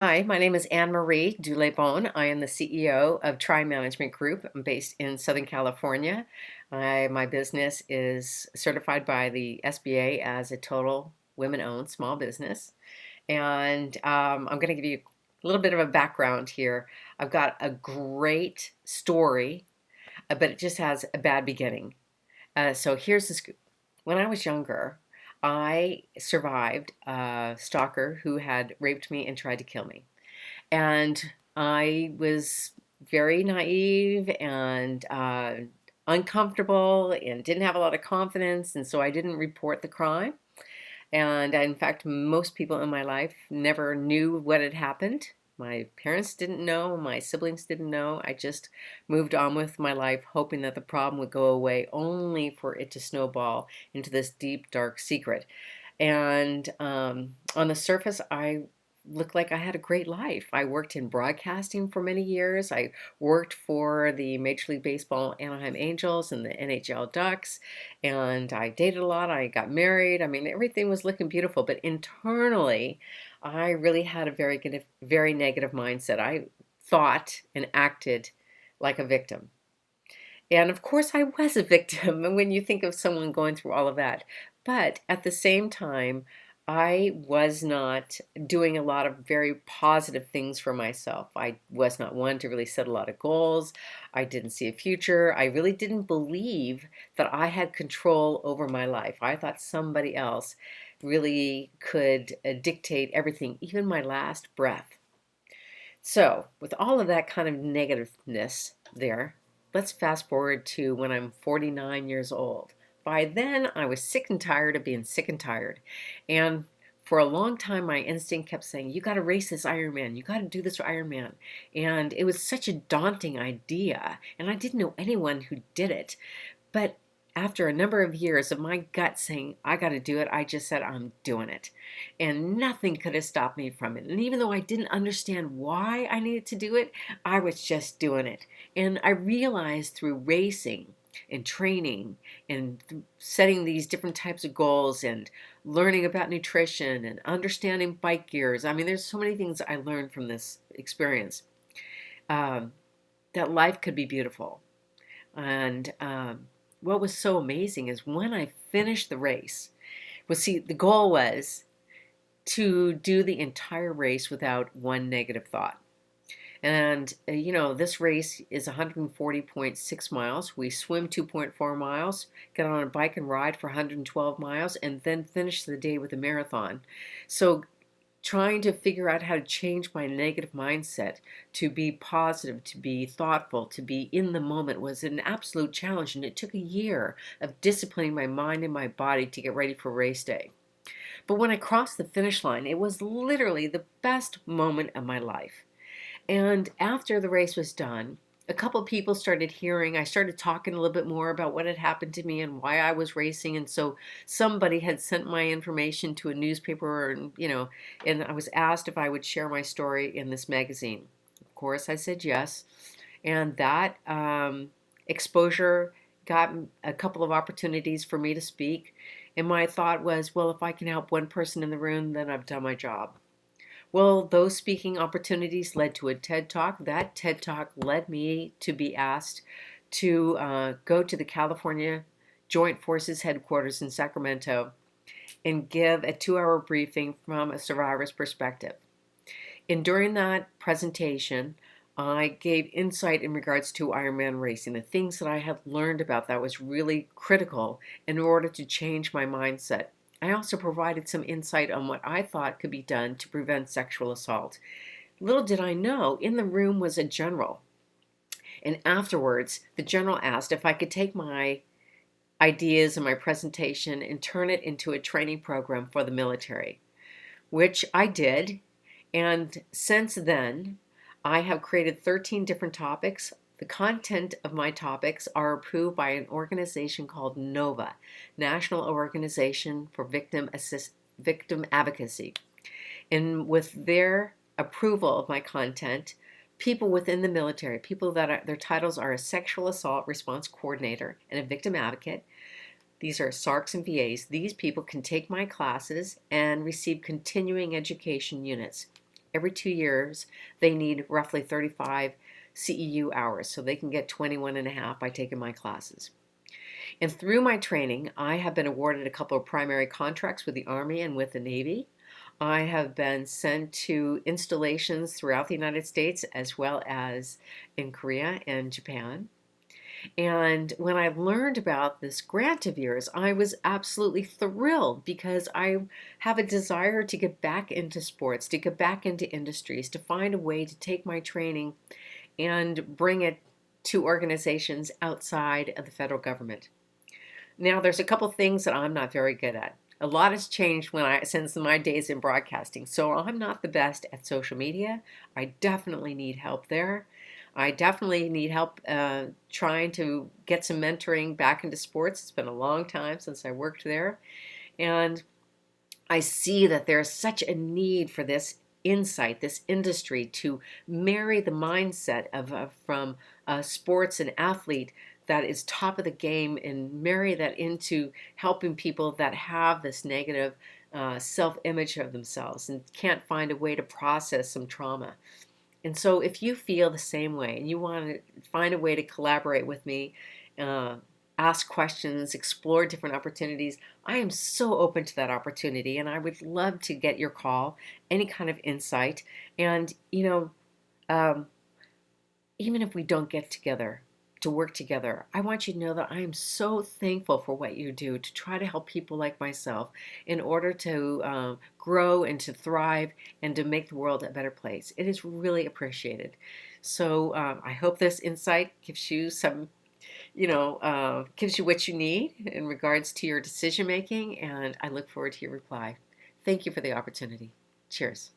Hi, my name is Anne Marie Dulebon. I am the CEO of Tri Management Group. I'm based in Southern California. My business is certified by the SBA as a total women-owned small business. And I'm going to give you a little bit of a background here. I've got a great story, but it just has a bad beginning. So here's the scoop. When I was younger, I survived a stalker who had raped me and tried to kill me. And I was very naive and uncomfortable and didn't have a lot of confidence, and so I didn't report the crime. And in fact, most people in my life never knew what had happened. My parents didn't know, my siblings didn't know. I just moved on with my life, hoping that the problem would go away, only for it to snowball into this deep, dark secret. And on the surface, I looked like I had a great life. I worked in broadcasting for many years. I worked for the Major League Baseball Anaheim Angels and the NHL Ducks, and I dated a lot. I got married. I mean, everything was looking beautiful, but internally, I really had a very negative mindset. I thought and acted like a victim. And of course, I was a victim when you think of someone going through all of that. But at the same time, I was not doing a lot of very positive things for myself. I was not one to really set a lot of goals. I didn't see a future. I really didn't believe that I had control over my life. I thought somebody else really could dictate everything, even my last breath. So, with all of that kind of negativeness there, let's fast forward to when I'm 49 years old. By then, I was sick and tired of being sick and tired. And for a long time, my instinct kept saying, you got to race this Ironman. You got to do this Ironman. And it was such a daunting idea. And I didn't know anyone who did it. But after a number of years of my gut saying, I got to do it, I just said, I'm doing it. And nothing could have stopped me from it. And even though I didn't understand why I needed to do it, I was just doing it. And I realized through racing and training and setting these different types of goals and learning about nutrition and understanding bike gears. I mean, there's so many things I learned from this experience, um, that life could be beautiful. And what was so amazing is when I finished the race, well, see, the goal was to do the entire race without one negative thought. And, this race is 140.6 miles. We swim 2.4 miles, get on a bike and ride for 112 miles, and then finish the day with a marathon. So trying to figure out how to change my negative mindset to be positive, to be thoughtful, to be in the moment was an absolute challenge. And it took a year of disciplining my mind and my body to get ready for race day. But when I crossed the finish line, it was literally the best moment of my life. And after the race was done, a couple of people started hearing, I started talking a little bit more about what had happened to me and why I was racing. And so somebody had sent my information to a newspaper, and I was asked if I would share my story in this magazine. Of course, I said yes. And that exposure got a couple of opportunities for me to speak. And my thought was, well, if I can help one person in the room, then I've done my job. Well, those speaking opportunities led to a TED Talk. That TED Talk led me to be asked to go to the California Joint Forces headquarters in Sacramento and give a 2-hour briefing from a survivor's perspective. And during that presentation, I gave insight in regards to Ironman racing, the things that I had learned about that was really critical in order to change my mindset. I also provided some insight on what I thought could be done to prevent sexual assault. Little did I know, in the room was a general. And afterwards, the general asked if I could take my ideas and my presentation and turn it into a training program for the military, which I did. And since then, I have created 13 different topics. The content of my topics are approved by an organization called NOVA, National Organization for Victim Advocacy. And with their approval of my content, people within the military, people that their titles are a sexual assault response coordinator and a victim advocate, these are SARCs and VAs. These people can take my classes and receive continuing education units. every 2 years, they need roughly 35 CEU hours, so they can get 21 and a half by taking my classes. And through my training, I have been awarded a couple of primary contracts with the Army and with the Navy. I have been sent to installations throughout the United States as well as in Korea and Japan. And when I learned about this grant of yours, I was absolutely thrilled because I have a desire to get back into sports, to get back into industries, to find a way to take my training and bring it to organizations outside of the federal government. Now, there's a couple things that I'm not very good at. A lot has changed since my days in broadcasting. So I'm not the best at social media. I definitely need help there. I definitely need help trying to get some mentoring back into sports. It's been a long time since I worked there. And I see that there's such a need for this insight, this industry to marry the mindset from a sports and athlete that is top of the game and marry that into helping people that have this negative self-image of themselves and can't find a way to process some trauma. And so if you feel the same way and you want to find a way to collaborate with me, uh, ask questions, explore different opportunities, I am so open to that opportunity and I would love to get your call, any kind of insight. And, um, even if we don't get together to work together, I want you to know that I am so thankful for what you do to try to help people like myself in order to grow and to thrive and to make the world a better place. It is really appreciated. So I hope this insight gives you some, gives you what you need in regards to your decision making, and I look forward to your reply. Thank you for the opportunity. Cheers.